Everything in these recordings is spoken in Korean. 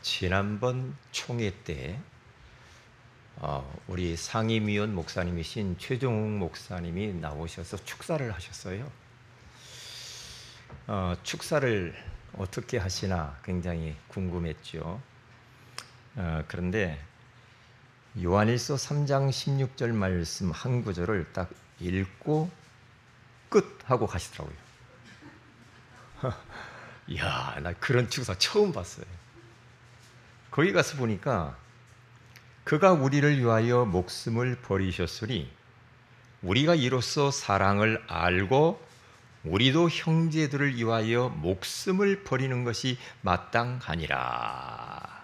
지난번 총회 때 우리 상임위원 목사님이신 최종욱 목사님이 나오셔서 축사를 하셨어요. 축사를 어떻게 하시나 굉장히 궁금했죠. 그런데 요한일서 3장 16절 말씀 한 구절을 딱 읽고 끝 하고 가시더라고요. 이야, 나 그런 축사 처음 봤어요. 거기 가서 보니까 그가 우리를 위하여 목숨을 버리셨으니 우리가 이로써 사랑을 알고 우리도 형제들을 위하여 목숨을 버리는 것이 마땅하니라.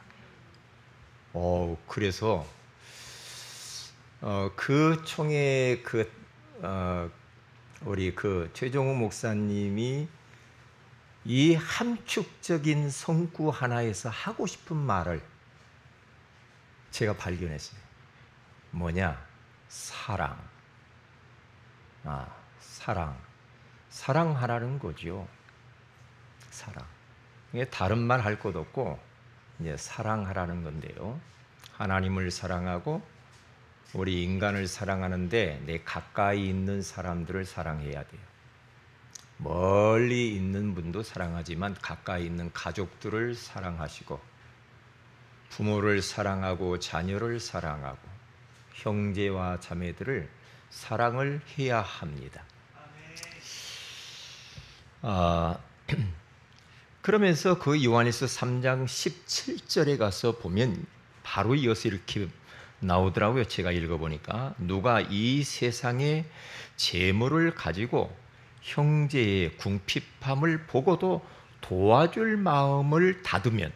그래서 그 총회 우리 최종욱 목사님이 이 함축적인 성구 하나에서 하고 싶은 말을 제가 발견했어요. 뭐냐? 사랑. 사랑하라는 거죠. 사랑. 이게 다른 말 할 것 없고 이제 사랑하라는 건데요. 하나님을 사랑하고 우리 인간을 사랑하는데 내 가까이 있는 사람들을 사랑해야 돼요. 멀리 있는 분도 사랑하지만 가까이 있는 가족들을 사랑하시고 부모를 사랑하고 자녀를 사랑하고 형제와 자매들을 사랑을 해야 합니다. 그러면서 그 요한일서 3장 17절에 가서 보면 바로 이어서 이렇게 나오더라고요. 제가 읽어보니까 누가 이 세상의 재물을 가지고 형제의 궁핍함을 보고도 도와줄 마음을 닫으면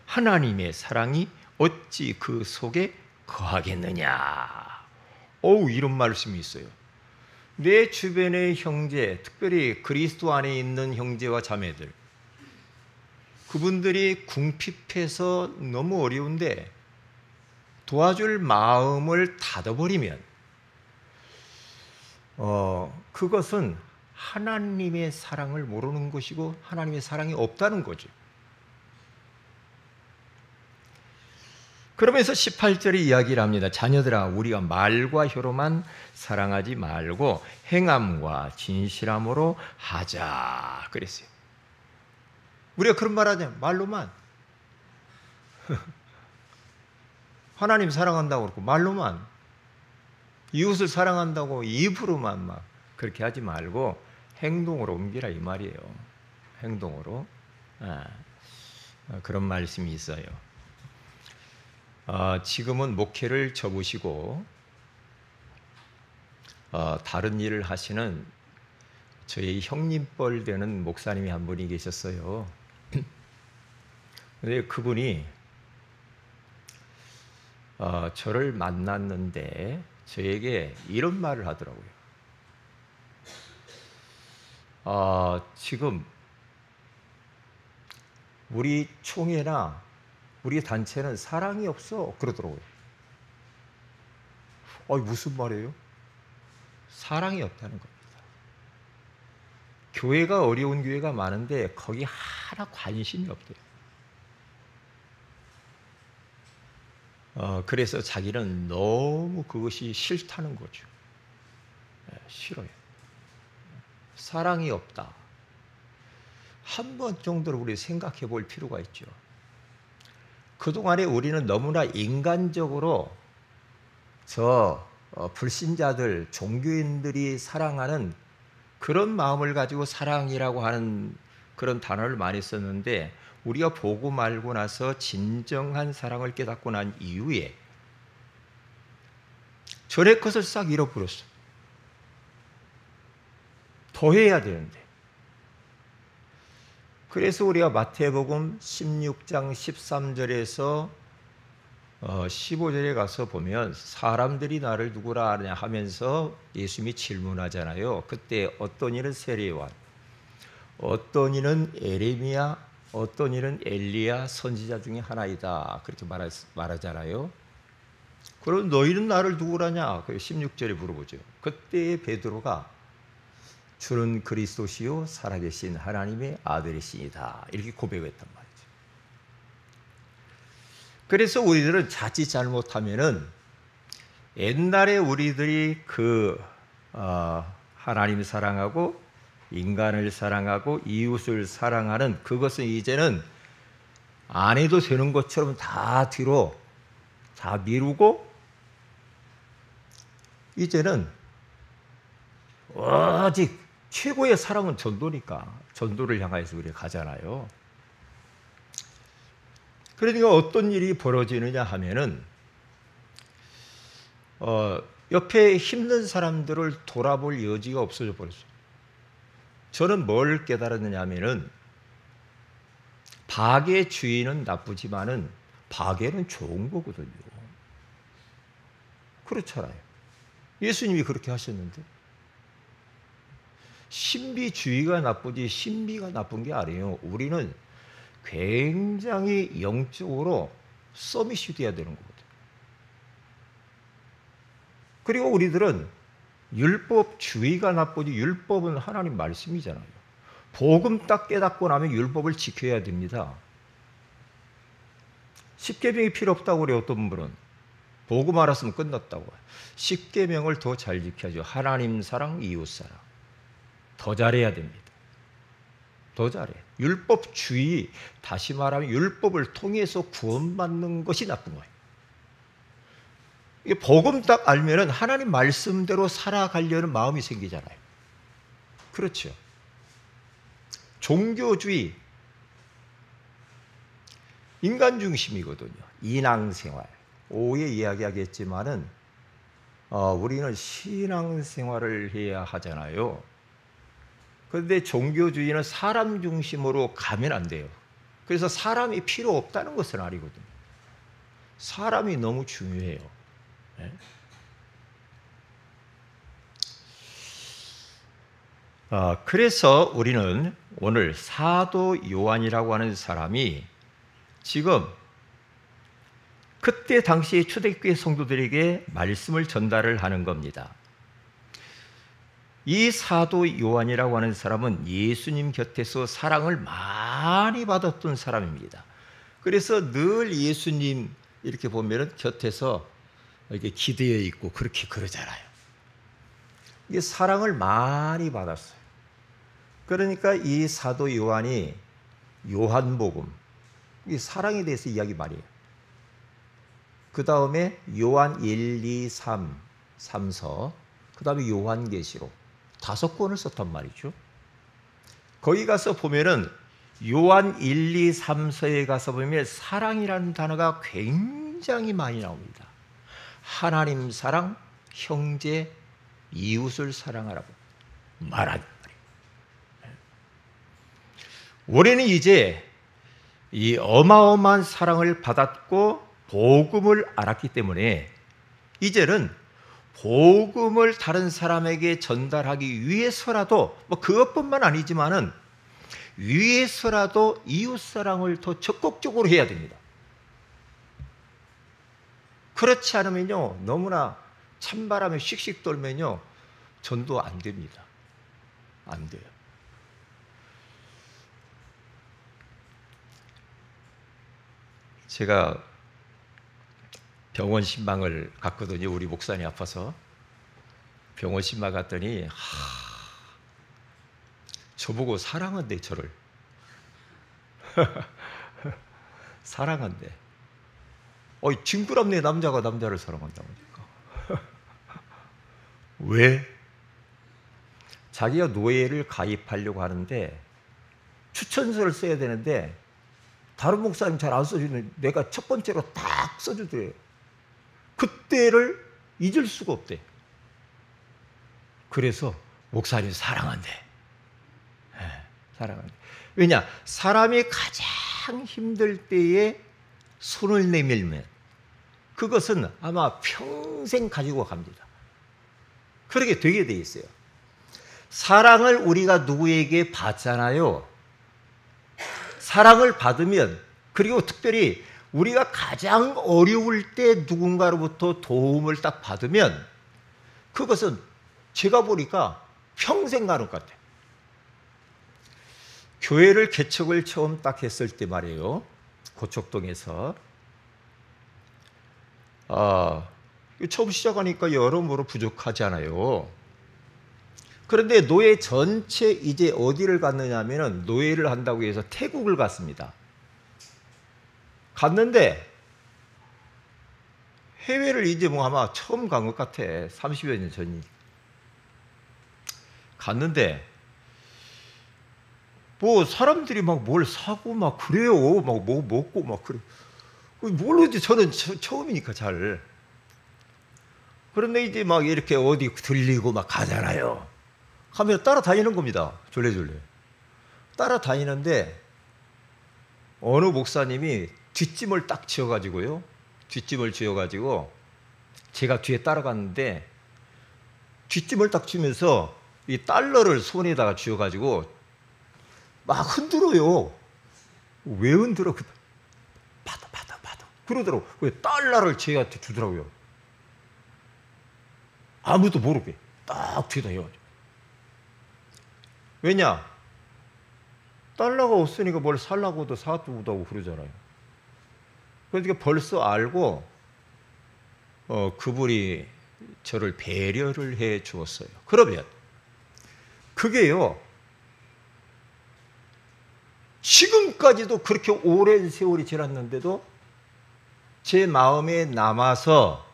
하나님의 사랑이 어찌 그 속에 거하겠느냐. 이런 말씀이 있어요. 내 주변의 형제, 특별히 그리스도 안에 있는 형제와 자매들, 그분들이 궁핍해서 너무 어려운데 도와줄 마음을 닫아버리면 그것은 하나님의 사랑을 모르는 것이고 하나님의 사랑이 없다는 거죠. 그러면서 18절에 이야기를 합니다. 자녀들아, 우리가 말과 혀로만 사랑하지 말고 행함과 진실함으로 하자 그랬어요. 우리가 그런 말 하잖아요. 말로만. 하나님 사랑한다고 그러고 말로만, 이웃을 사랑한다고 입으로만 막 그렇게 하지 말고 행동으로 옮기라 이 말이에요. 행동으로. 그런 말씀이 있어요. 지금은 목회를 접으시고 다른 일을 하시는 저희 형님뻘 되는 목사님이 한 분이 계셨어요. 근데 그분이 저를 만났는데 저에게 이런 말을 하더라고요. 지금 우리 총회나 우리 단체는 사랑이 없어 그러더라고요. 무슨 말이에요? 사랑이 없다는 겁니다. 교회가 어려운 교회가 많은데 거기 하나 관심이 없대요. 그래서 자기는 너무 그것이 싫다는 거죠. 싫어요. 사랑이 없다. 한 번 정도로 우리 생각해 볼 필요가 있죠. 그동안에 우리는 너무나 인간적으로 불신자들, 종교인들이 사랑하는 그런 마음을 가지고 사랑이라고 하는 그런 단어를 많이 썼는데 우리가 보고 말고 나서 진정한 사랑을 깨닫고 난 이후에 전의 것을 싹 잃어버렸어. 더 해야 되는데. 그래서 우리가 마태복음 16장 13절에서 15절에 가서 보면 사람들이 나를 누구라 하냐 하면서 예수님이 질문하잖아요. 그때 어떤 이는 세례요한, 어떤 이는 에레미야, 어떤 이는 엘리야 선지자 중에 하나이다. 그렇게 말하잖아요. 그럼 너희는 나를 누구라냐? 16절에 물어보죠. 그때 베드로가 주는 그리스도시요 살아계신 하나님의 아들이시니다. 이렇게 고백했단 말이죠. 그래서 우리들은 자칫 잘못하면은 옛날에 우리들이 하나님 사랑하고 인간을 사랑하고 이웃을 사랑하는 그것은 이제는 안 해도 되는 것처럼 다 뒤로 다 미루고 이제는 오직 최고의 사랑은 전도니까 전도를 향해서 우리가 가잖아요. 그러니까 어떤 일이 벌어지느냐 하면은 옆에 힘든 사람들을 돌아볼 여지가 없어져 버렸어요. 저는 뭘 깨달았느냐 하면은 박의 주인은 나쁘지만은 박에는 좋은 거거든요. 그렇잖아요. 예수님이 그렇게 하셨는데 신비주의가 나쁘지 신비가 나쁜 게 아니에요. 우리는 굉장히 영적으로 서밋이 돼야 되는 거거든요. 그리고 우리들은 율법주의가 나쁘지 율법은 하나님 말씀이잖아요. 복음 딱 깨닫고 나면 율법을 지켜야 됩니다. 십계명이 필요 없다고 그래요. 어떤 분은 복음 알았으면 끝났다고. 십계명을 더 잘 지켜야죠. 하나님 사랑, 이웃 사랑 더 잘해야 됩니다. 더 잘해. 율법주의, 다시 말하면 율법을 통해서 구원받는 것이 나쁜 거예요. 이게 복음 딱 알면은 하나님 말씀대로 살아가려는 마음이 생기잖아요. 그렇죠. 종교주의, 인간 중심이거든요. 인앙생활. 오후에 이야기하겠지만은 우리는 신앙생활을 해야 하잖아요. 그런데 종교주의는 사람 중심으로 가면 안 돼요. 그래서 사람이 필요 없다는 것은 아니거든요. 사람이 너무 중요해요. 네? 그래서 우리는 오늘 사도 요한이라고 하는 사람이 지금 그때 당시 초대교회 성도들에게 말씀을 전달을 하는 겁니다. 이 사도 요한이라고 하는 사람은 예수님 곁에서 사랑을 많이 받았던 사람입니다. 그래서 늘 예수님 이렇게 보면은 곁에서 이렇게 기대어 있고 그렇게 그러잖아요. 이게 사랑을 많이 받았어요. 그러니까 이 사도 요한이 요한복음, 이 사랑에 대해서 이야기 많이 해요. 그 다음에 요한 1, 2, 3, 3서, 그 다음에 요한계시록 5권을 썼단 말이죠. 거기 가서 보면은 요한 1, 2, 3서에 가서 보면 사랑이라는 단어가 굉장히 많이 나옵니다. 하나님 사랑, 형제, 이웃을 사랑하라고 말하는 말이에요. 우리는 이제 이 어마어마한 사랑을 받았고 복음을 알았기 때문에 이제는 복음을 다른 사람에게 전달하기 위해서라도 그것뿐만 아니지만은 위해서라도 이웃 사랑을 더 적극적으로 해야 됩니다. 그렇지 않으면요 너무나 찬바람에 씩씩 돌면요 전도 안 됩니다. 안 돼요. 제가 병원 신방을 갔거든요. 우리 목사님 아파서 병원 신방 갔더니 저보고 사랑한대. 저를 사랑한대. 징그럽네. 남자가 남자를 사랑한다고 하니까. 왜? 자기가 노예를 가입하려고 하는데 추천서를 써야 되는데 다른 목사님 잘 안 써주는 내가 첫 번째로 딱 써주더래요. 그때를 잊을 수가 없대. 그래서 목사님 사랑한대. 사랑한대. 왜냐? 사람이 가장 힘들 때에 손을 내밀면 그것은 아마 평생 가지고 갑니다. 그렇게 되게 돼 있어요. 사랑을 우리가 누구에게 받잖아요. 사랑을 받으면, 그리고 특별히 우리가 가장 어려울 때 누군가로부터 도움을 딱 받으면 그것은 제가 보니까 평생 가는 것 같아요. 교회를 개척을 처음 딱 했을 때 말이에요. 고척동에서 처음 시작하니까 여러모로 부족하잖아요. 그런데 노예 전체 이제 어디를 갔느냐 하면은 노예를 한다고 해서 태국을 갔습니다. 갔는데 해외를 이제 뭐 아마 처음 간 것 같아. 30여 년 전이. 갔는데 뭐 사람들이 막 뭘 사고 막 그래요. 막 뭐 먹고 막 그래. 모르지. 저는 처음이니까 잘. 그런데 이제 막 이렇게 어디 들리고 막 가잖아요. 하면 따라다니는 겁니다. 졸래졸래. 따라다니는데 어느 목사님이 뒷짐을 딱 지어가지고요. 뒷짐을 지어가지고 제가 뒤에 따라갔는데 뒷짐을 딱 쥐면서 이 달러를 손에다가 쥐어가지고 막 흔들어요. 왜 흔들어? 받아. 그러더라고. 달러를 제한테 주더라고요. 아무도 모르게 딱 뒤에다 해가지고. 왜냐? 달러가 없으니까 뭘 살라고도 사두도 하고 그러잖아요. 그러니까 벌써 알고 그분이 저를 배려를 해 주었어요. 그러면 그게요, 지금까지도 그렇게 오랜 세월이 지났는데도 제 마음에 남아서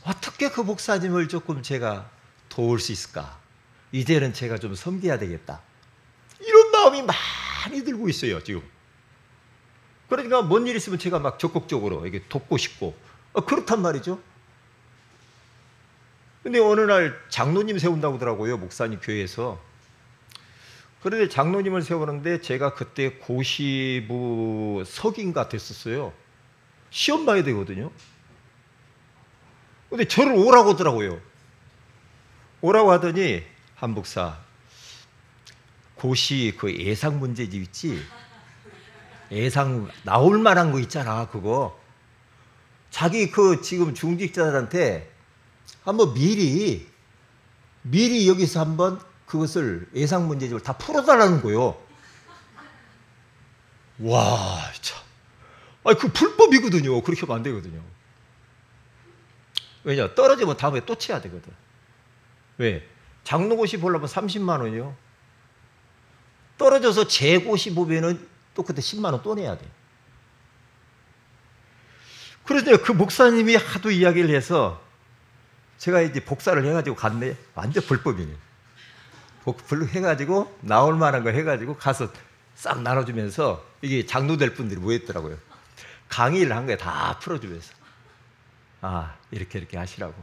어떻게 그 목사님을 조금 제가 도울 수 있을까? 이제는 제가 좀 섬겨야 되겠다. 이런 마음이 많이 들고 있어요, 지금. 그러니까 뭔 일 있으면 제가 막 적극적으로 이게 돕고 싶고, 그렇단 말이죠. 근데 어느 날 장로님 세운다고 하더라고요, 목사님 교회에서. 그런데 장로님을 세우는데 제가 그때 고시부 석인가 됐었어요. 시험 봐야 되거든요. 근데 저를 오라고 하더라고요. 오라고 하더니, 한 목사, 고시 그 예상 문제집 있지? 예상 나올 만한 거 있잖아, 그거. 자기 그 지금 중직자들한테 한번 미리 여기서 한번 그것을 예상 문제집을 다 풀어달라는 거요. 와, 참. 그 불법이거든요. 그렇게 하면 안 되거든요. 왜냐? 떨어지면 다음에 또 쳐야 되거든. 왜? 장로고시 보려면 30만 원이요. 떨어져서 재고시 보면은 또 그때 10만 원 또 내야 돼. 그래서 그 목사님이 하도 이야기를 해서 제가 이제 복사를 해가지고 갔네. 완전 불법이네. 해가지고 나올 만한 거 해가지고 가서 싹 나눠주면서 이게 장로될 분들이 모였더라고요. 강의를 한 거에 다 풀어주면서. 이렇게 하시라고.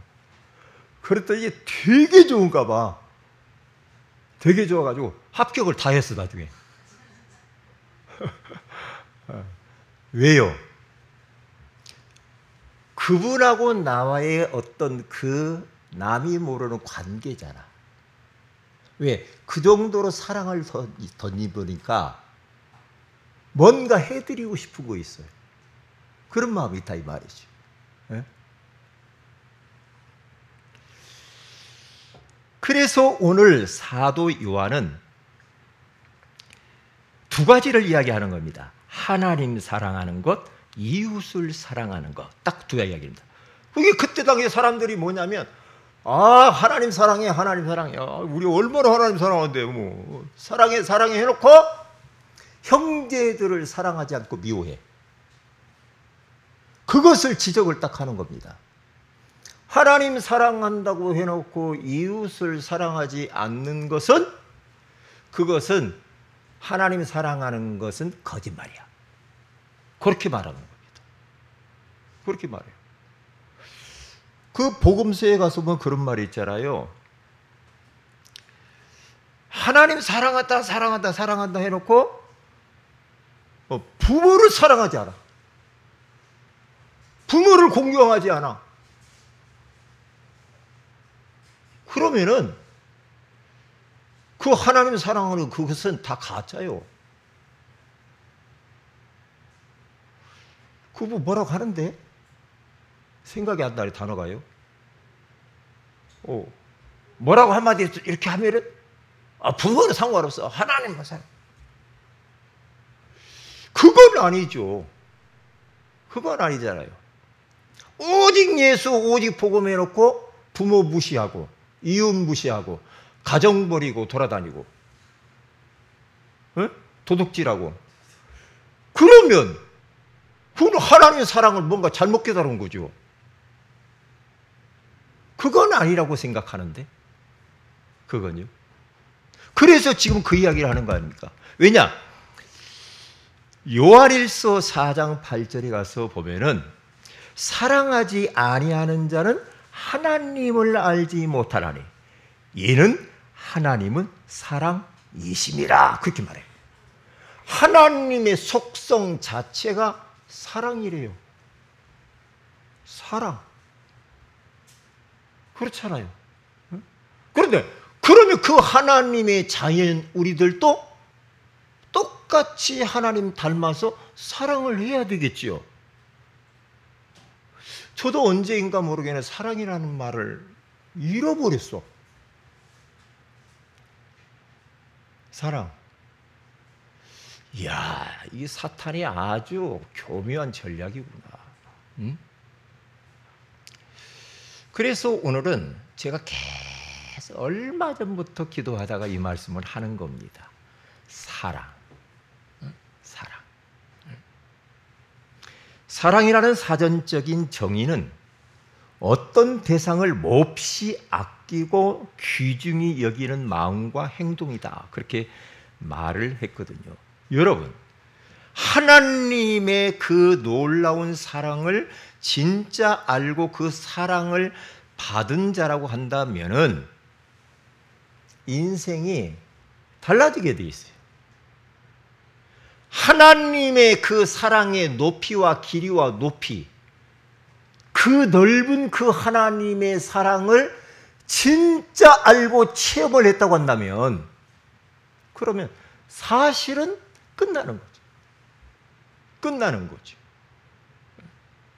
그랬더니 이게 되게 좋은가 봐. 되게 좋아가지고 합격을 다 했어, 나중에. 왜요? 그분하고 나와의 어떤 그 남이 모르는 관계잖아. 왜? 그 정도로 사랑을 덧입으니까 뭔가 해드리고 싶은 거 있어요. 그런 마음이 있다, 이 말이죠. 네? 그래서 오늘 사도 요한은 두 가지를 이야기하는 겁니다. 하나님 사랑하는 것, 이웃을 사랑하는 것. 딱 두 가지 이야기입니다. 그게 그때 당시 사람들이 뭐냐면, 하나님 사랑해, 하나님 사랑해. 우리 얼마나 하나님 사랑하는데, 뭐. 사랑해 해놓고, 형제들을 사랑하지 않고 미워해. 그것을 지적을 딱 하는 겁니다. 하나님 사랑한다고 해놓고 이웃을 사랑하지 않는 것은, 그것은 하나님 사랑하는 것은 거짓말이야. 그렇게 말하는 겁니다. 그렇게 말해요. 그 복음서에 가서 보면 그런 말이 있잖아요. 하나님 사랑한다 해놓고 부모를 사랑하지 않아. 부모를 공경하지 않아. 그러면은 그 하나님 사랑하는 그것은 다 가짜요. 그거 뭐라고 하는데? 생각이 안 나는 단어가요. 뭐라고 한마디 이렇게 하면은 부모는 상관없어. 하나님만 사랑. 그건 아니죠. 그건 아니잖아요. 오직 예수, 오직 복음해놓고 부모 무시하고 이웃 무시하고 가정 버리고 돌아다니고 도둑질하고, 그러면 그건 하나님의 사랑을 뭔가 잘못 깨달은 거죠. 그건 아니라고 생각하는데, 그건요. 그래서 지금 그 이야기를 하는 거 아닙니까? 왜냐? 요한일서 4장 8절에 가서 보면은 사랑하지 아니하는 자는 하나님을 알지 못하나니 이는 하나님은 사랑이심이라, 그렇게 말해요. 하나님의 속성 자체가 사랑이래요. 사랑. 그렇잖아요. 그런데 그러면 그 하나님의 자연 우리들도 똑같이 하나님 닮아서 사랑을 해야 되겠지요. 저도 언제인가 모르겠네 사랑이라는 말을 잃어버렸어. 사랑. 이야, 이 사탄이 아주 교묘한 전략이구나. 응? 그래서 오늘은 제가 계속 얼마 전부터 기도하다가 이 말씀을 하는 겁니다. 사랑. 사랑. 사랑이라는 사전적인 정의는 어떤 대상을 몹시 아끼고 귀중히 여기는 마음과 행동이다, 그렇게 말을 했거든요. 여러분, 하나님의 그 놀라운 사랑을 진짜 알고 그 사랑을 받은 자라고 한다면은 인생이 달라지게 돼 있어요. 하나님의 그 사랑의 높이와 길이와 높이, 그 넓은 그 하나님의 사랑을 진짜 알고 체험을 했다고 한다면, 그러면 사실은 끝나는 거죠. 끝나는 거죠.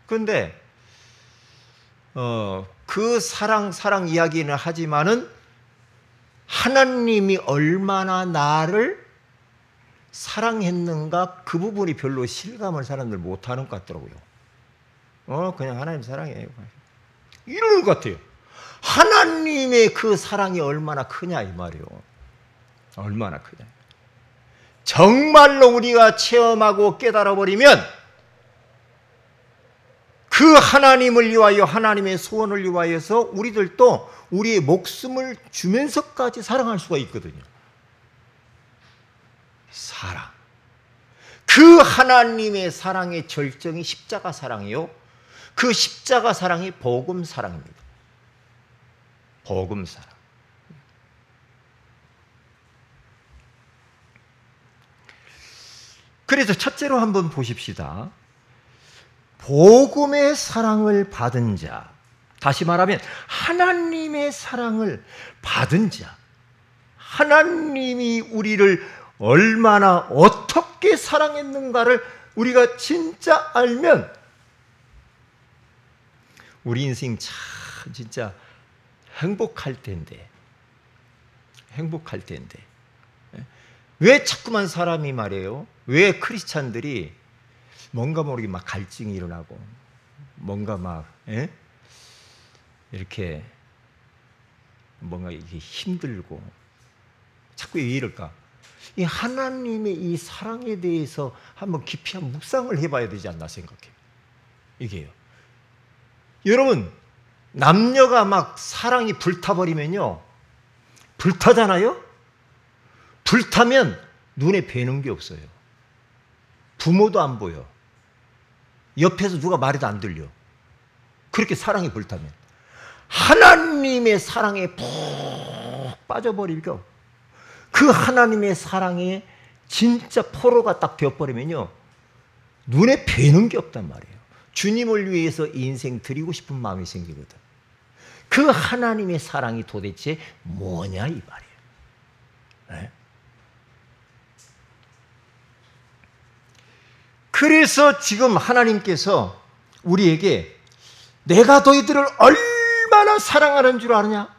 그런데 그 사랑 이야기는 하지만은 하나님이 얼마나 나를 사랑했는가, 그 부분이 별로 실감을 사람들 못하는 것 같더라고요. 그냥 하나님 사랑해요, 이러는 것 같아요. 하나님의 그 사랑이 얼마나 크냐 이 말이에요. 얼마나 크냐. 정말로 우리가 체험하고 깨달아버리면 그 하나님을 위하여, 하나님의 소원을 위하여서 우리들도 우리의 목숨을 주면서까지 사랑할 수가 있거든요. 사랑. 그 하나님의 사랑의 절정이 십자가 사랑이요, 그 십자가 사랑이 복음 사랑입니다. 복음 사랑. 그래서 첫째로 한번 보십시다. 복음의 사랑을 받은 자, 다시 말하면 하나님의 사랑을 받은 자, 하나님이 우리를 얼마나 어떻게 사랑했는가를 우리가 진짜 알면 우리 인생 참 진짜 행복할 텐데, 행복할 텐데. 왜 자꾸만 사람이 말이에요, 왜 크리스찬들이 뭔가 모르게 막 갈증이 일어나고 뭔가 막 이렇게 뭔가 이게 힘들고 자꾸 왜 이럴까? 이 하나님의 이 사랑에 대해서 한번 깊이 한번 묵상을 해봐야 되지 않나 생각해요. 이게요. 여러분, 남녀가 막 사랑이 불타버리면요, 불타잖아요? 불타면 눈에 뵈는 게 없어요. 부모도 안 보여. 옆에서 누가 말해도 안 들려. 그렇게 사랑이 불타면. 하나님의 사랑에 푹 빠져버리고 그 하나님의 사랑에 진짜 포로가 딱 되어버리면요, 눈에 뵈는 게 없단 말이에요. 주님을 위해서 인생 드리고 싶은 마음이 생기거든. 그 하나님의 사랑이 도대체 뭐냐 이 말이에요. 네? 그래서 지금 하나님께서 우리에게 내가 너희들을 얼마나 사랑하는 줄 아느냐?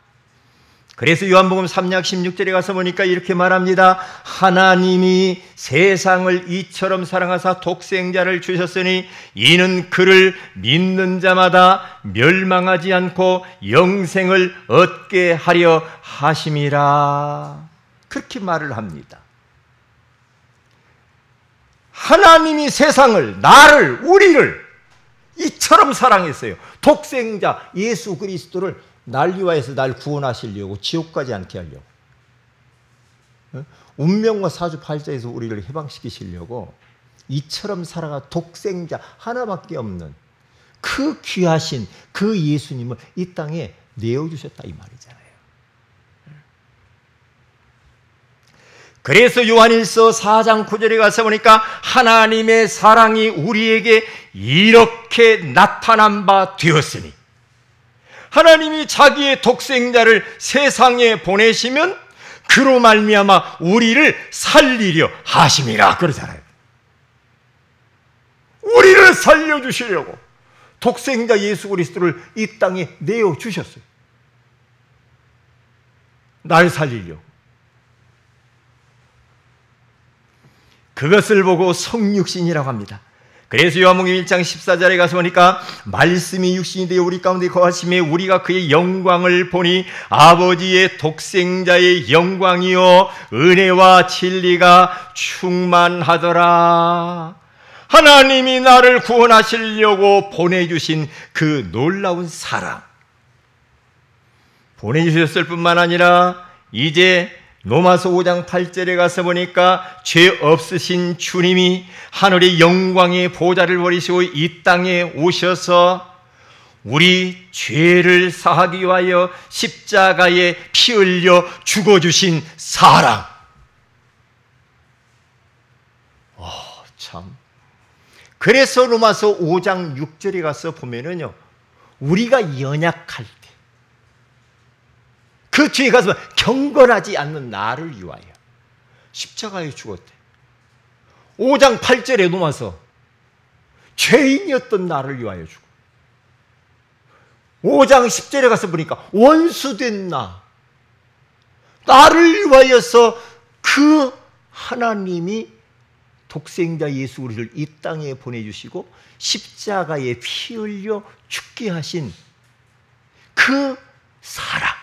그래서 요한복음 3장 16절에 가서 보니까 이렇게 말합니다. 하나님이 세상을 이처럼 사랑하사 독생자를 주셨으니 이는 그를 믿는 자마다 멸망하지 않고 영생을 얻게 하려 하심이라. 그렇게 말을 합니다. 하나님이 세상을, 나를, 우리를 이처럼 사랑했어요. 독생자 예수 그리스도를 날 위하여서 날 구원하시려고, 지옥 가지 않게 하려고, 운명과 사주팔자에서 우리를 해방시키시려고 이처럼 살아가 독생자 하나밖에 없는 그 귀하신 그 예수님을 이 땅에 내어주셨다 이 말이잖아요. 그래서 요한일서 4장 9절에 가서 보니까 하나님의 사랑이 우리에게 이렇게 나타난 바 되었으니, 하나님이 자기의 독생자를 세상에 보내시면 그로 말미암아 우리를 살리려 하심이라 그러잖아요. 우리를 살려주시려고 독생자 예수 그리스도를 이 땅에 내어주셨어요. 날 살리려고. 그것을 보고 성육신이라고 합니다. 그래서 요한복음 1장 14절에 가서 보니까 말씀이 육신이 되어 우리 가운데 거하심에 우리가 그의 영광을 보니 아버지의 독생자의 영광이요 은혜와 진리가 충만하더라. 하나님이 나를 구원하시려고 보내주신 그 놀라운 사랑, 보내주셨을 뿐만 아니라 이제 로마서 5장 8절에 가서 보니까 죄 없으신 주님이 하늘의 영광의 보좌를 버리시고 이 땅에 오셔서 우리 죄를 사하기 위하여 십자가에 피 흘려 죽어주신 사랑. 참. 그래서 로마서 5장 6절에 가서 보면은요, 우리가 연약할 때, 그 뒤에 가서 경건하지 않는 나를 위하여 십자가에 죽었대. 5장 8절에 넘어서 죄인이었던 나를 위하여 죽어. 5장 10절에 가서 보니까 원수된 나를 위하여서 그 하나님이 독생자 예수 그리스도를 이 땅에 보내주시고 십자가에 피 흘려 죽게 하신 그 사랑.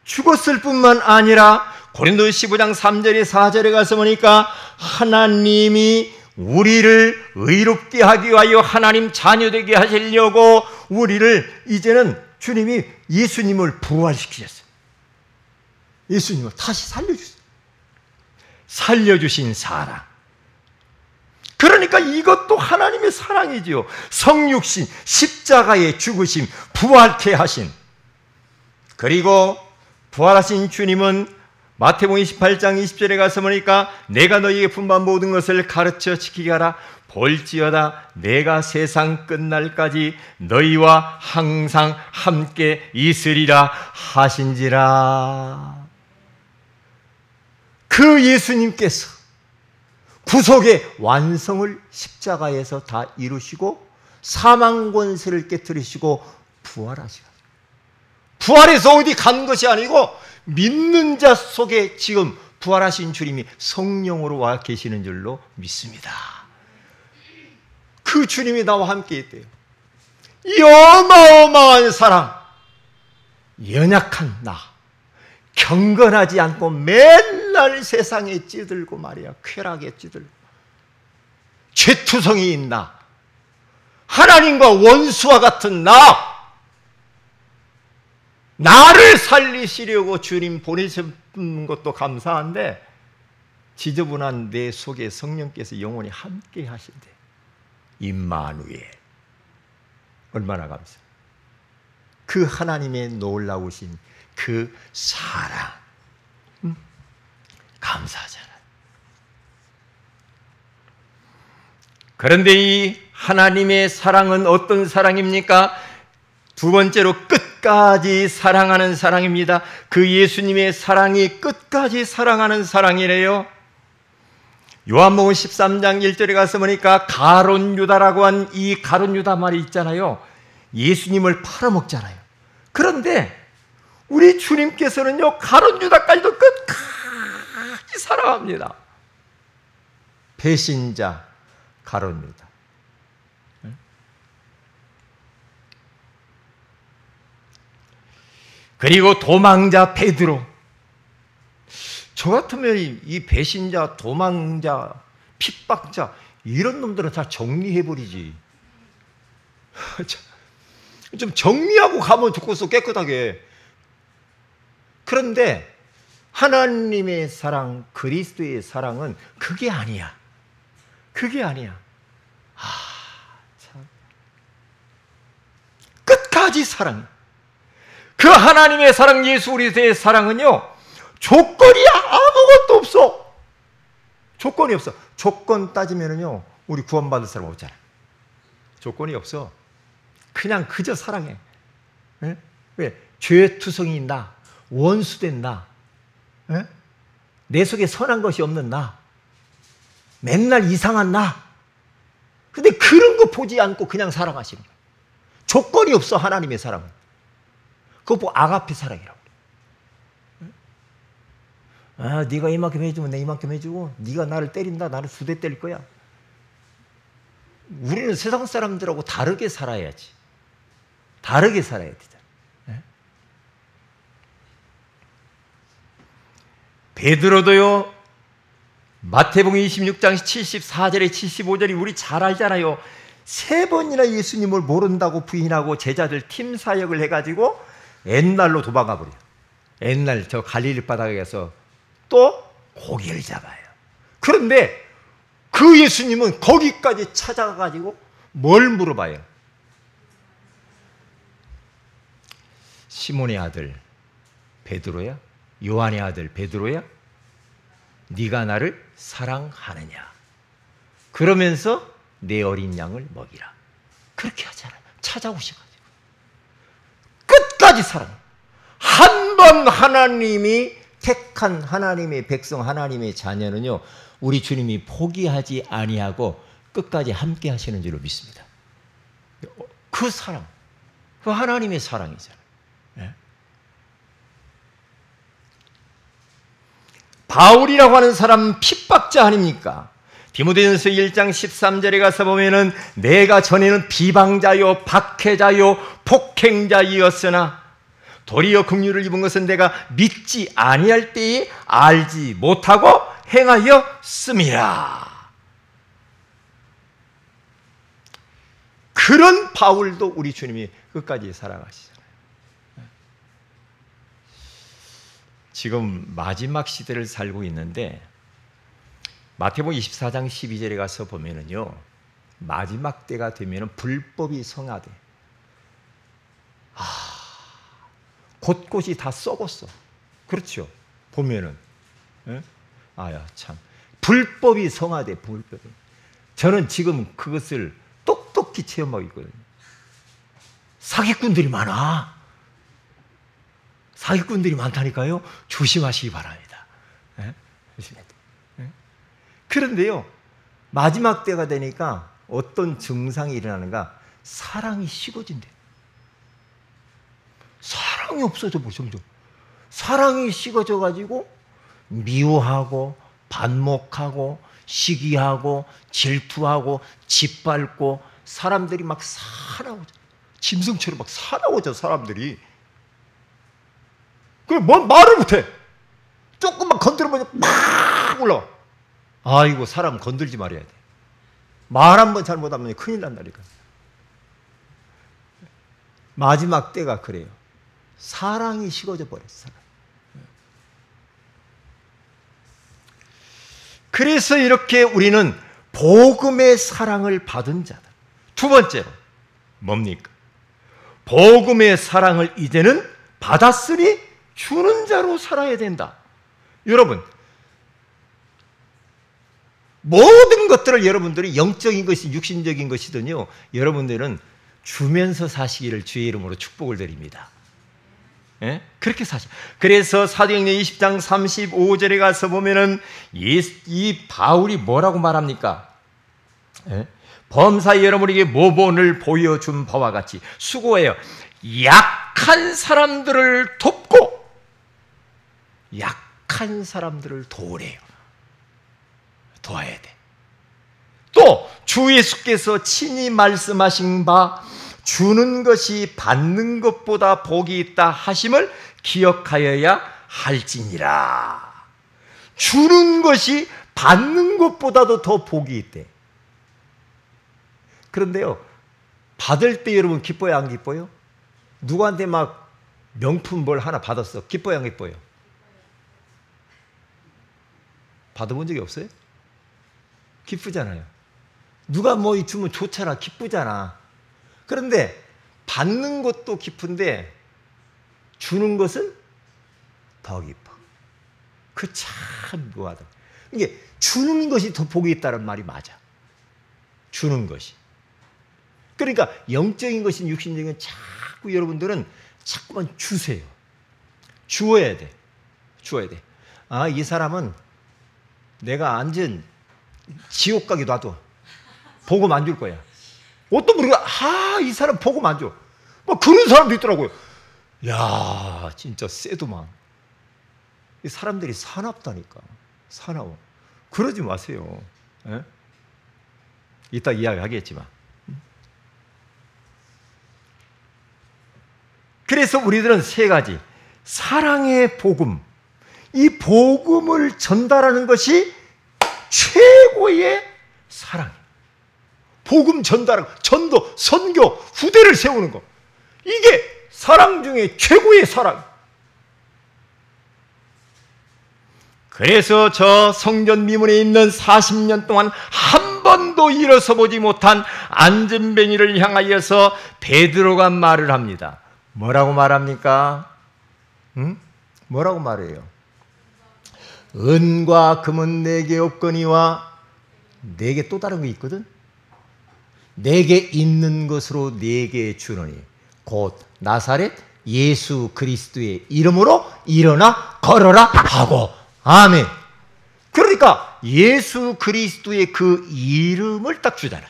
죽었을 뿐만 아니라 고린도 15장 3절에 4절에 가서 보니까 하나님이 우리를 의롭게 하기 위하여 하나님 자녀되게 하시려고 우리를 이제는 주님이 예수님을 부활시키셨어요. 예수님을 다시 살려주셨어요. 살려주신 사랑. 그러니까 이것도 하나님의 사랑이지요. 성육신, 십자가의 죽으심, 부활케 하신. 그리고 부활하신 주님은 마태복음 28장 20절에 가서 보니까 내가 너희에게 분부한 모든 것을 가르쳐 지키게 하라. 볼지어다 내가 세상 끝날까지 너희와 항상 함께 있으리라 하신지라. 그 예수님께서 구속의 완성을 십자가에서 다 이루시고 사망 권세를 깨뜨리시고 부활하시고, 부활해서 어디 간 것이 아니고 믿는 자 속에 지금 부활하신 주님이 성령으로 와 계시는 줄로 믿습니다. 그 주님이 나와 함께 있대요. 이 어마어마한 사랑, 연약한 나, 경건하지 않고 맨날 세상에 찌들고 말이야, 쾌락에 찌들고 죄투성이 있나, 하나님과 원수와 같은 나를 살리시려고 주님 보내신 것도 감사한데 지저분한 내 속에 성령께서 영원히 함께 하신대. 임마누엘. 얼마나 감사해요. 그 하나님의 놀라우신 그 사랑. 감사하잖아요. 그런데 이 하나님의 사랑은 어떤 사랑입니까? 두 번째로 끝까지 사랑하는 사랑입니다. 그 예수님의 사랑이 끝까지 사랑하는 사랑이래요. 요한복음 13장 1절에 가서 보니까 가룟 유다라고 한 이 가룟 유다 말이 있잖아요. 예수님을 팔아먹잖아요. 그런데 우리 주님께서는요, 가룟 유다까지도 끝까지 사랑합니다. 배신자 가룟 유다. 그리고 도망자 베드로. 저 같으면 이 배신자, 도망자, 핍박자 이런 놈들은 다 정리해버리지. 좀 정리하고 가면 좋겠어, 깨끗하게. 그런데 하나님의 사랑, 그리스도의 사랑은 그게 아니야. 그게 아니야. 참. 끝까지 사랑해. 그 하나님의 사랑, 예수 그리스도의 사랑은요, 조건이 아무것도 없어. 조건이 없어. 조건 따지면은요, 우리 구원받을 사람 없잖아. 조건이 없어. 그냥 그저 사랑해. 에? 왜? 죄투성이 나, 원수된 나, 에? 내 속에 선한 것이 없는 나, 맨날 이상한 나. 근데 그런 거 보지 않고 그냥 사랑하시는 거야. 조건이 없어, 하나님의 사랑은. 그거 보고 아가페 사랑이라고. 네가 이만큼 해주면 내 이만큼 해주고, 네가 나를 때린다, 나를 2대 때릴 거야. 우리는 세상 사람들하고 다르게 살아야지. 다르게 살아야 되잖아. 베드로도요, 마태복음 26장 74절에 75절이 우리 잘 알잖아요. 3번이나 예수님을 모른다고 부인하고 제자들 팀 사역을 해가지고 옛날로 도망가 버려요. 옛날 저 갈릴리 바닥에 가서 또 고기를 잡아요. 그런데 그 예수님은 거기까지 찾아가가지고 뭘 물어봐요? 시몬의 아들 베드로야? 요한의 아들 베드로야? 네가 나를 사랑하느냐? 그러면서 내 어린 양을 먹이라. 그렇게 하잖아요. 찾아오셔가지고 끝까지 사랑해. 한 번 하나님이 택한 하나님의 백성, 하나님의 자녀는요, 우리 주님이 포기하지 아니하고 끝까지 함께 하시는 줄로 믿습니다. 그 사랑, 그 하나님의 사랑이잖아요. 네? 바울이라고 하는 사람 핍박자 아닙니까? 디모데전서 1장 13절에 가서 보면은 내가 전에는 비방자요, 박해자요, 폭행자이었으나 도리어 긍휼을 입은 것은 내가 믿지 아니할 때에 알지 못하고 행하였음이라. 그런 바울도 우리 주님이 끝까지 사랑하시잖아요. 지금 마지막 시대를 살고 있는데 마태복음 24장 12절에 가서 보면은요, 마지막 때가 되면은 불법이 성하되 곳곳이 다 썩었어. 그렇죠? 보면은. 아야, 참. 불법이 성하되, 불법이. 저는 지금 그것을 똑똑히 체험하고 있거든요. 사기꾼들이 많아. 사기꾼들이 많다니까요. 조심하시기 바랍니다. 조심해야 돼. 그런데요, 마지막 때가 되니까 어떤 증상이 일어나는가? 사랑이 식어진대. 사랑이 없어져, 점점. 사랑이 식어져가지고 미워하고 반목하고 시기하고 질투하고 짓밟고 사람들이 막 사나워져. 짐승처럼 막 사나워져, 사람들이. 그래, 뭔 말을 못해. 조금만 건드려보면 막 올라와. 아이고, 사람 건들지 말아야 돼. 말 한 번 잘못하면 큰일 난다니까. 마지막 때가 그래요. 사랑이 식어져 버렸어. 그래서 이렇게 우리는 복음의 사랑을 받은 자다. 두 번째로 뭡니까? 복음의 사랑을 이제는 받았으니 주는 자로 살아야 된다. 여러분, 모든 것들을 여러분들이 영적인 것이 육신적인 것이든요, 여러분들은 주면서 사시기를 주의 이름으로 축복을 드립니다. 예? 그렇게 사죠. 그래서 사도행전 20장 35절에 가서 보면은 이 바울이 뭐라고 말합니까? 예? 범사에 여러분에게 모본을 보여준 바와 같이 수고해요. 약한 사람들을 돕고 약한 사람들을 도우래요. 도와야 돼. 또 주 예수께서 친히 말씀하신 바 주는 것이 받는 것보다 복이 있다 하심을 기억하여야 할지니라. 주는 것이 받는 것보다도 더 복이 있대. 그런데요, 받을 때 여러분 기뻐요, 안 기뻐요? 누구한테 막 명품 뭘 하나 받았어. 기뻐요, 안 기뻐요? 받아본 적이 없어요? 기쁘잖아요. 누가 뭐 주면 좋잖아. 기쁘잖아. 그런데 받는 것도 기쁜데 주는 것은 더 기뻐. 그 참 묘하다. 이게 주는 것이 더 복이 있다는 말이 맞아. 주는 것이. 그러니까 영적인 것인 육신적인 건 자꾸 여러분들은 자꾸만 주세요. 주어야 돼. 주어야 돼. 아, 이 사람은 내가 앉은 지옥 가게 놔둬. 복음 안 줄 거야. 어떤 분이 이 사람 복음 안 줘. 뭐 그런 사람도 있더라고요. 야, 진짜 쎄도만. 이 사람들이 사납다니까. 사나워. 그러지 마세요. 에? 이따 이야기하겠지만. 그래서 우리들은 세 가지. 사랑의 복음. 이 복음을 전달하는 것이 최고의 사랑이에요. 복음 전달하고 전도, 선교, 후대를 세우는 것. 이게 사랑 중에 최고의 사랑. 그래서 저 성전 미문에 있는 40년 동안 한 번도 일어서 보지 못한 안전뱅이를 향하여서 베드로가 말을 합니다. 뭐라고 말합니까? 응? 뭐라고 말해요? 은과 금은 내게 없거니와 내게 또 다른 게 있거든? 내게 있는 것으로 내게 주노니 곧 나사렛 예수 그리스도의 이름으로 일어나 걸어라 하고. 아멘. 그러니까 예수 그리스도의 그 이름을 딱 주잖아요.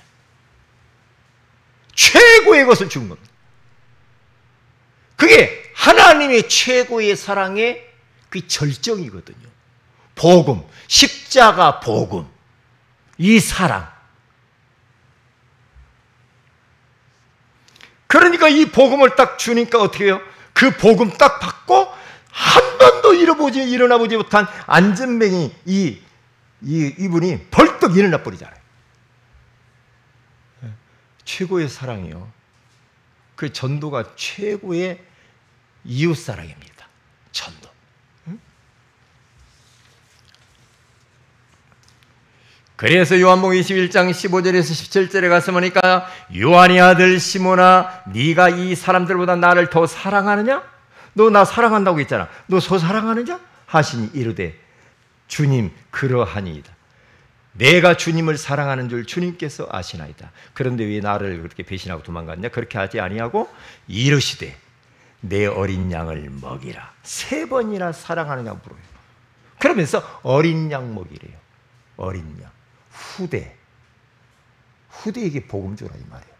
최고의 것을 준 겁니다. 그게 하나님의 최고의 사랑의 그 절정이거든요. 복음, 십자가 복음, 이 사랑. 그러니까 이 복음을 딱 주니까 어떻게 해요? 그 복음 딱 받고 한 번도 일어나 보지 못한 안전뱅이 이분이 벌떡 일어나 버리잖아요. 최고의 사랑이요. 그 전도가 최고의 이웃사랑입니다. 전도. 그래서 요한복음 21장 15절에서 17절에 가서 보니까 요한의 아들 시몬아 네가 이 사람들보다 나를 더 사랑하느냐? 너 나 사랑한다고 했잖아. 너 더 사랑하느냐? 하시니 이르되 주님 그러하니이다. 내가 주님을 사랑하는 줄 주님께서 아시나이다. 그런데 왜 나를 그렇게 배신하고 도망갔냐? 그렇게 하지 아니하고 이르시되 내 어린 양을 먹이라. 3번이나 사랑하느냐 물어요. 그러면서 어린 양 먹이래요. 어린 양. 후대에게 복음 주라 이 말이에요.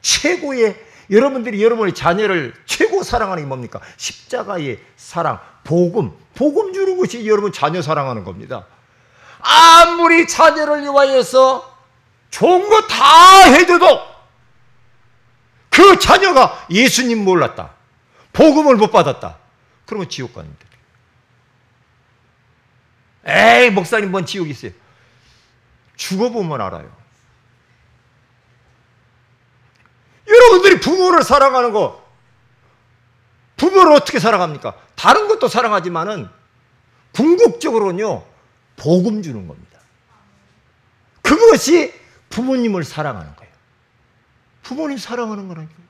최고의 여러분들이 여러분의 자녀를 최고 사랑하는 게 뭡니까? 십자가의 사랑, 복음 주는 것이 여러분 자녀 사랑하는 겁니다. 아무리 자녀를 위하여서 좋은 거 다 해줘도 그 자녀가 예수님 몰랐다, 복음을 못 받았다, 그러면 지옥 가는데. 에이 목사님 뭔 지옥이 있어요. 죽어보면 알아요. 여러분들이 부모를 사랑하는 거, 부모를 어떻게 사랑합니까? 다른 것도 사랑하지만은 궁극적으로는요 복음 주는 겁니다. 그것이 부모님을 사랑하는 거예요. 부모님 사랑하는 거라니까요.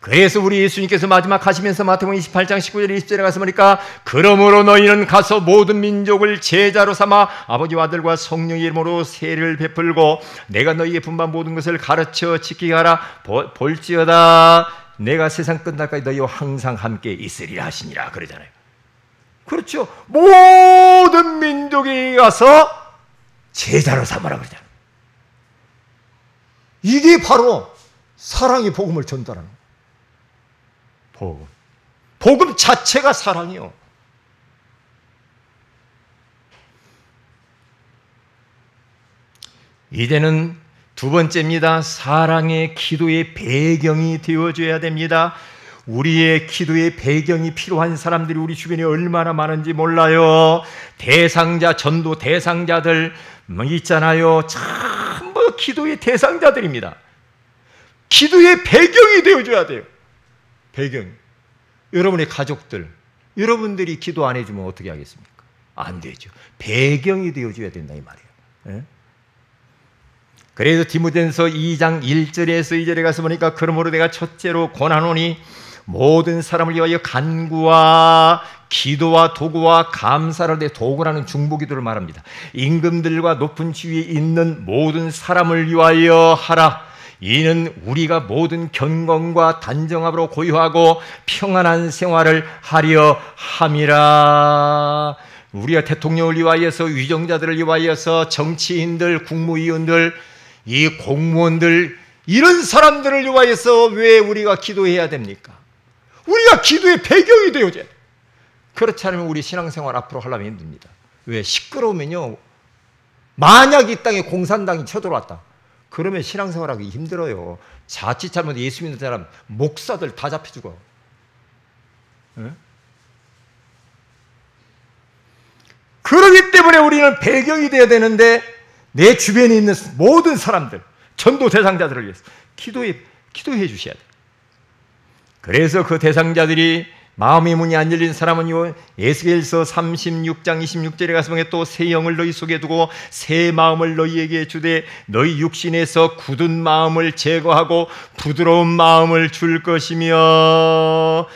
그래서 우리 예수님께서 마지막 하시면서 마태복음 28장 19절 20절에 가서 보니까 그러므로 너희는 가서 모든 민족을 제자로 삼아 아버지와 아들과 성령의 이름으로 세례를 베풀고 내가 너희에게 분반 모든 것을 가르쳐 지키게 하라. 볼지어다 내가 세상 끝날까지 너희와 항상 함께 있으리라 하시니라 그러잖아요. 그렇죠. 모든 민족에 가서 제자로 삼아라 그러잖아요. 이게 바로 사랑의 복음을 전달하는 거예요. 복음 자체가 사랑이요. 이제는 두 번째입니다. 사랑의 기도의 배경이 되어줘야 됩니다. 우리의 기도의 배경이 필요한 사람들이 우리 주변에 얼마나 많은지 몰라요. 대상자, 전도 대상자들 있잖아요. 전부 기도의 대상자들입니다. 기도의 배경이 되어줘야 돼요. 배경. 여러분의 가족들, 여러분들이 기도 안 해주면 어떻게 하겠습니까? 안 되죠. 배경이 되어줘야 된다 이 말이에요. 예? 그래서 디모데전서 2장 1절에서 2절에 가서 보니까 그러므로 내가 첫째로 권하노니 모든 사람을 위하여 간구와 기도와 도구와 감사를 내 도구라는 중보기도를 말합니다. 임금들과 높은 지위에 있는 모든 사람을 위하여 하라. 이는 우리가 모든 경건과 단정함으로 고요하고 평안한 생활을 하려 함이라. 우리가 대통령을 위하여서, 위정자들을 위하여서, 정치인들, 국무위원들, 이 공무원들, 이런 사람들을 위하여서 왜 우리가 기도해야 됩니까? 우리가 기도의 배경이 되어줘야 돼요. 그렇지 않으면 우리 신앙생활 앞으로 하려면 힘듭니다. 왜? 시끄러우면요, 만약 이 땅에 공산당이 쳐들어왔다, 그러면 신앙생활하기 힘들어요. 자칫 잘못 예수 믿는 사람 목사들 다 잡혀 죽어. 네? 그렇기 때문에 우리는 배경이 되어야 되는데 내 주변에 있는 모든 사람들, 전도 대상자들을 위해서 기도해 주셔야 돼요. 그래서 그 대상자들이 마음의 문이 안 열린 사람은요, 에스겔서 36장 26절에 가서 보면 또 새 영을 너희 속에 두고 새 마음을 너희에게 주되 너희 육신에서 굳은 마음을 제거하고 부드러운 마음을 줄 것이며.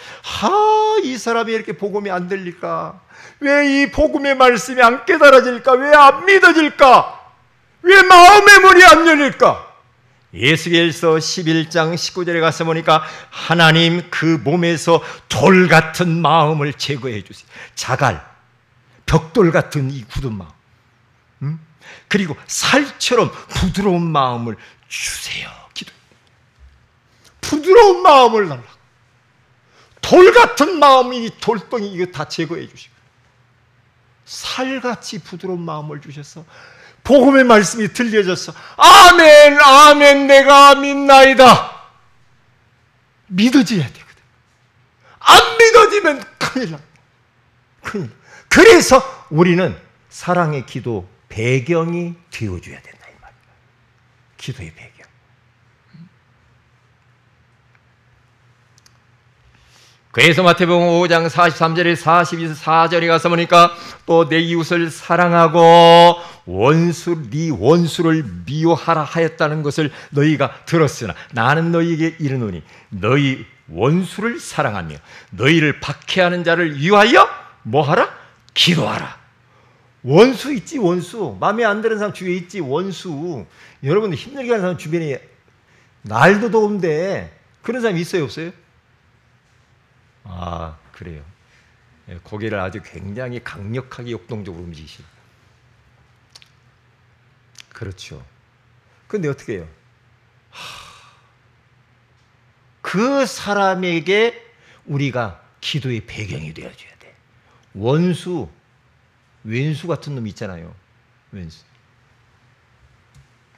이 사람이 이렇게 복음이 안 들릴까? 왜 이 복음의 말씀이 안 깨달아질까? 왜 안 믿어질까? 왜 마음의 문이 안 열릴까? 에스겔서 11장 19절에 가서 보니까 하나님 그 몸에서 돌 같은 마음을 제거해 주세요. 자갈, 벽돌 같은 이 굳은 마음, 그리고 살처럼 부드러운 마음을 주세요. 기도. 부드러운 마음을 달라고. 돌 같은 마음이, 돌덩이 이거 다 제거해 주시고 살같이 부드러운 마음을 주셔서 복음의 말씀이 들려져서 아멘, 아멘, 내가 믿나이다. 믿어져야 되거든. 안 믿어지면 큰일 납니다. 큰일. 그래서 우리는 사랑의 기도 배경이 되어줘야 된다 이 말이에요. 기도의 배경. 그래서 마태복음 5장 43절에 42절에 가서 보니까 또 내 이웃을 사랑하고 네 원수를 미워하라 하였다는 것을 너희가 들었으나 나는 너희에게 이르노니 너희 원수를 사랑하며 너희를 박해하는 자를 위하여 뭐하라? 기도하라. 원수 있지, 원수. 마음에 안 드는 사람 주위에 있지, 원수. 여러분들 힘들게 하는 사람 주변에 날도 더운데 그런 사람 있어요, 없어요? 그래요. 고개를 아주 굉장히 강력하게 역동적으로 움직이시죠. 그렇죠. 그런데 어떻게 해요? 그 사람에게 우리가 기도의 배경이 되어줘야 돼. 원수, 왼수 같은 놈 있잖아요. 왼수.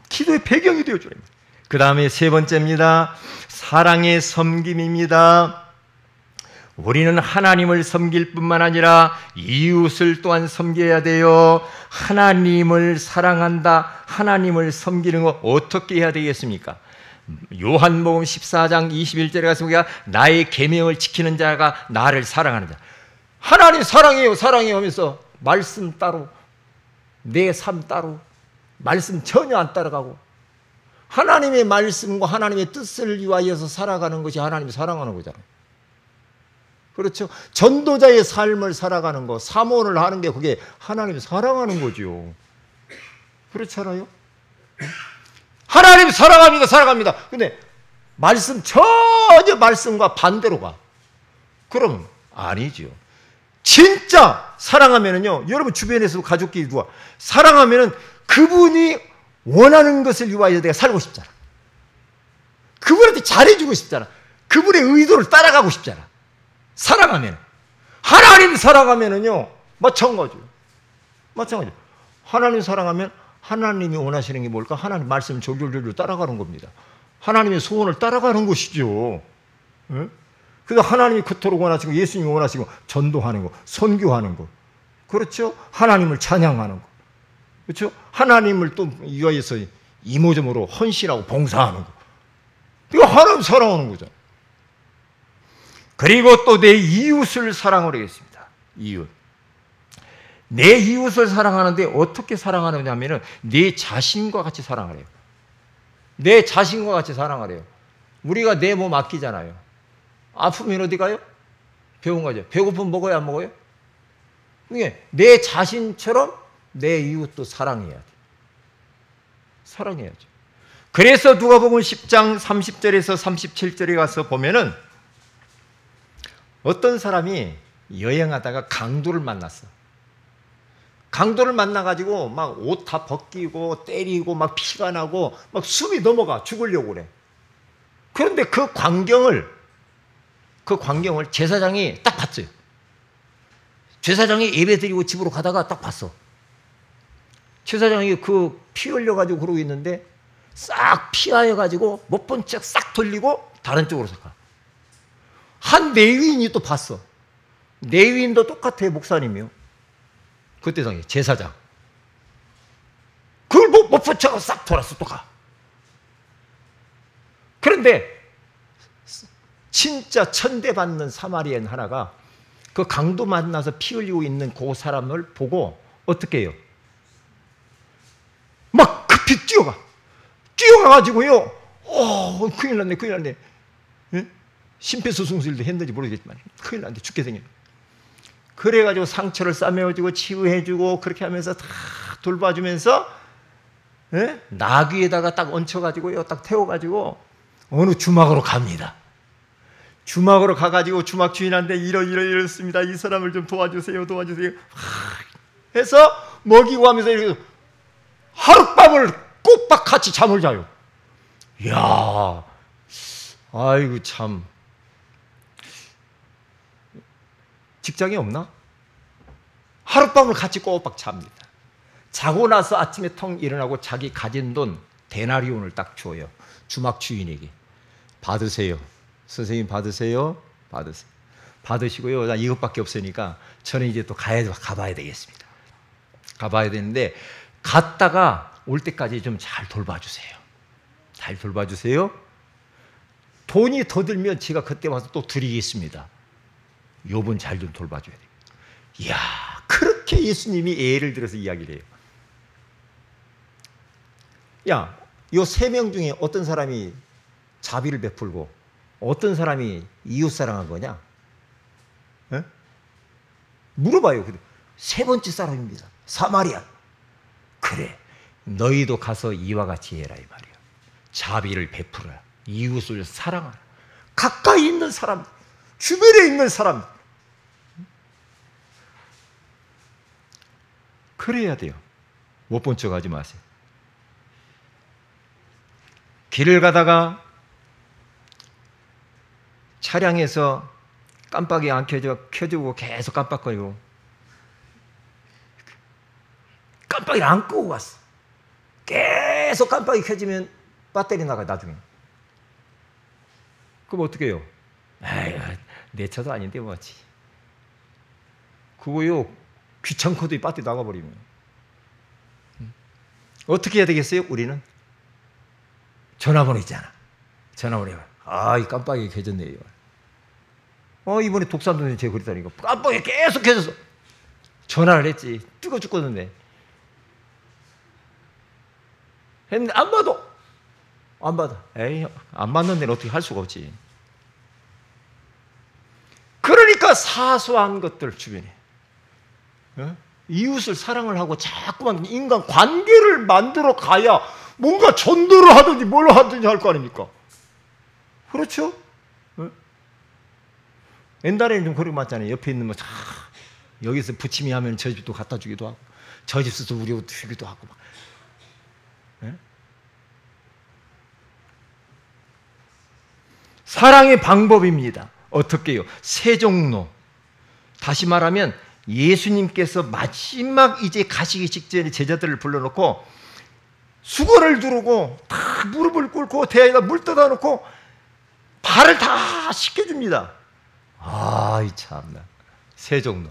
기도의 배경이 되어줘야 됩니다. 그 다음에 세 번째입니다. 사랑의 섬김입니다. 우리는 하나님을 섬길 뿐만 아니라 이웃을 또한 섬겨야 돼요. 하나님을 사랑한다, 하나님을 섬기는 거 어떻게 해야 되겠습니까? 요한복음 14장 21절에 가서 우리가 나의 계명을 지키는 자가 나를 사랑하는 자. 하나님 사랑해요, 사랑해요 하면서 말씀 따로, 내 삶 따로, 말씀 전혀 안 따라가고 하나님의 말씀과 하나님의 뜻을 위하여서 살아가는 것이 하나님을 사랑하는 거잖아요. 그렇죠? 전도자의 삶을 살아가는 거, 사모를 하는 게 그게 하나님을 사랑하는 거죠. 그렇잖아요? 하나님 사랑합니다, 사랑합니다. 근데 말씀 전혀 말씀과 반대로 가. 그럼 아니죠. 진짜 사랑하면은요, 여러분 주변에서도 가족끼리 누가 사랑하면은 그분이 원하는 것을 위하여 내가 살고 싶잖아. 그분한테 잘해주고 싶잖아. 그분의 의도를 따라가고 싶잖아. 사랑하면. 하나님 사랑하면은요, 마찬가지요. 마찬가지요. 하나님 사랑하면 하나님이 원하시는 게 뭘까? 하나님 말씀 졸졸졸 따라가는 겁니다. 하나님의 소원을 따라가는 것이죠. 예? 그래서 하나님이 그토록 원하시고 예수님이 원하시고 전도하는 거, 선교하는 거. 그렇죠? 하나님을 찬양하는 거. 그렇죠? 하나님을 또 위하여서 이모저모로 헌신하고 봉사하는 거. 이거 하나님 사랑하는 거죠. 그리고 또 내 이웃을 사랑하겠습니다. 이웃. 내 이웃을 사랑하는데 어떻게 사랑하느냐면은 내 자신과 같이 사랑하래요. 내 자신과 같이 사랑하래요. 우리가 내 몸 아끼잖아요. 아프면 어디 가요? 병원 가죠. 배고프면 먹어요, 안 먹어요? 이게 내 자신처럼 내 이웃도 사랑해야 돼. 사랑해야죠. 그래서 누가복음 10장 30절에서 37절에 가서 보면은 어떤 사람이 여행하다가 강도를 만났어. 강도를 만나가지고 막 옷 다 벗기고 때리고 막 피가 나고 막 숨이 넘어가 죽으려고 그래. 그런데 그 광경을 제사장이 딱 봤어요. 제사장이 예배 드리고 집으로 가다가 딱 봤어. 제사장이 그 피 흘려가지고 그러고 있는데 싹 피하여가지고 못 본 척 싹 돌리고 다른 쪽으로 가. 한 레위인이 또 봤어. 레위인도 똑같아요, 목사님이요. 그때 당시 제사장. 그걸 못 본 척 싹 돌았어, 또 가. 그런데 진짜 천대받는 사마리아인 하나가 그 강도 만나서 피 흘리고 있는 그 사람을 보고 어떻게 해요? 막 급히 뛰어가가지고요. 큰일 났네, 큰일 났네. 예? 심폐소생술도 했는지 모르겠지만 큰일 났네, 죽게 생겼네. 그래가지고 상처를 싸매어주고 치유해주고 그렇게 하면서 다 돌봐주면서 예? 나귀에다가 딱 얹혀가지고요, 딱 태워가지고 어느 주막으로 갑니다. 주막으로 가가지고 주막 주인한테 이렇습니다. 이 사람을 좀 도와주세요. 해서 먹이고 하면서 이렇게 하룻밤을 꼬박 같이 잠을 자요. 이야, 아이고 참. 직장이 없나? 하룻밤을 같이 꼬박 잡니다. 자고 나서 아침에 텅 일어나고 자기 가진 돈 데나리온을 딱 줘요. 주막 주인에게. 받으세요. 선생님 받으세요. 받으시고요. 나 이것밖에 없으니까 저는 이제 또 가봐야 되겠습니다. 가봐야 되는데 갔다가 올 때까지 좀 잘 돌봐주세요. 잘 돌봐주세요. 돈이 더 들면 제가 그때 와서 또 드리겠습니다. 요번 잘 좀 돌봐줘야 돼요. 이야, 그렇게 예수님이 예를 들어서 이야기를 해요. 야, 요 3명 중에 어떤 사람이 자비를 베풀고 어떤 사람이 이웃 사랑한 거냐? 에? 물어봐요. 세 번째 사람입니다. 사마리아. 그래, 너희도 가서 이와 같이 해라 이 말이야. 자비를 베풀어라. 이웃을 사랑하라. 가까이 있는 사람, 주변에 있는 사람. 그래야 돼요. 못 본 척 하지 마세요. 길을 가다가 차량에서 깜빡이 안 켜주고 계속 깜빡거리고 깜빡이를 안 끄고 갔어. 계속 깜빡이 켜지면 배터리 나가 나중에. 그럼 어떻게 해요? 에이, 내 차도 아닌데 뭐지. 그거요, 귀찮고도 배터리 나가버리면 어떻게 해야 되겠어요? 우리는 전화번호 있잖아. 전화번호. 이 깜빡이 켜졌네요. 이번에 독산동에 제가 그랬다니까. 깜빡이 계속 켜졌어. 전화를 했지. 뜨거워 죽겠는데. 했는데 안 봐도 안 받아. 에이, 안 받는 데는 어떻게 할 수가 없지. 그러니까 사소한 것들 주변에 이웃을 사랑을 하고 자꾸만 인간 관계를 만들어 가야 뭔가 전도를 하든지 뭘 하든지 할 거 아닙니까? 그렇죠? 옛날에는 좀 그런 거 맞잖아요. 옆에 있는 뭐 여기서 부침이 하면 저 집도 갖다 주기도 하고 저 집에서도 우리 옷 주기도 하고 막. 사랑의 방법입니다. 어떻게 해요? 세종로. 다시 말하면 예수님께서 마지막 이제 가시기 직전에 제자들을 불러놓고 수건을 두르고 다 무릎을 꿇고 대야에다 물 떠다 놓고 발을 다 씻겨줍니다. 아, 참나. 세종로.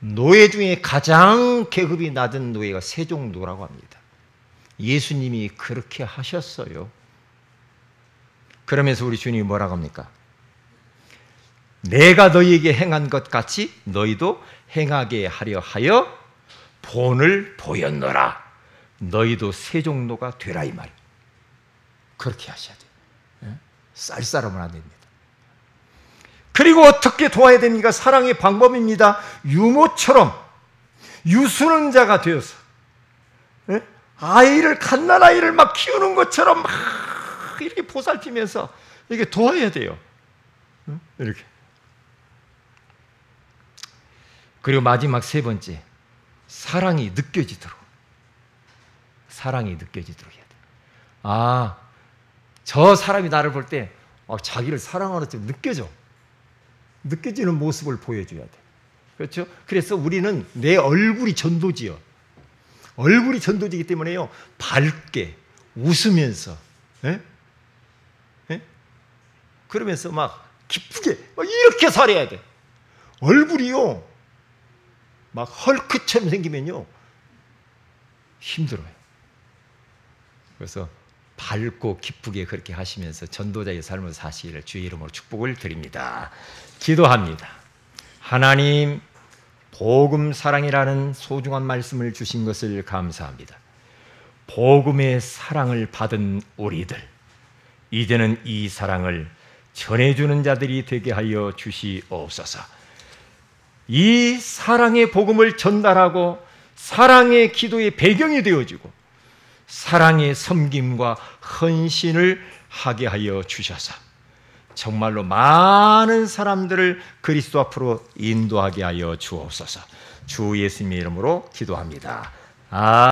노예 중에 가장 계급이 낮은 노예가 세종노라고 합니다. 예수님이 그렇게 하셨어요. 그러면서 우리 주님이 뭐라고 합니까? 내가 너희에게 행한 것 같이 너희도 행하게 하려 하여 본을 보였노라. 너희도 세종노가 되라 이 말이에요. 그렇게 하셔야 돼요. 쌀쌀하면 안 됩니다. 그리고 어떻게 도와야 됩니까? 사랑의 방법입니다. 유모처럼 유수는 자가 되어서 아이를 갓난아이를 막 키우는 것처럼 막 이렇게 보살피면서 이렇게 도와야 돼요. 이렇게. 그리고 마지막 세 번째, 사랑이 느껴지도록. 사랑이 느껴지도록 해야 돼요. 아, 저 사람이 나를 볼 때 자기를 사랑하는 좀 느껴지는 모습을 보여줘야 돼. 그렇죠? 그래서 우리는 내 얼굴이 전도지요. 얼굴이 전도지기 때문에요. 밝게 웃으면서, 그러면서 막 기쁘게 막 이렇게 살아야 돼. 얼굴이요, 막 헐크처럼 생기면요 힘들어요. 그래서 밝고 기쁘게 그렇게 하시면서 전도자의 삶을 사시기를 주의 이름으로 축복을 드립니다. 기도합니다. 하나님, 복음 사랑이라는 소중한 말씀을 주신 것을 감사합니다. 복음의 사랑을 받은 우리들, 이제는 이 사랑을 전해주는 자들이 되게 하여 주시옵소서. 이 사랑의 복음을 전달하고 사랑의 기도의 배경이 되어지고 사랑의 섬김과 헌신을 하게 하여 주셔서 정말로 많은 사람들을 그리스도 앞으로 인도하게 하여 주옵소서. 주 예수님의 이름으로 기도합니다.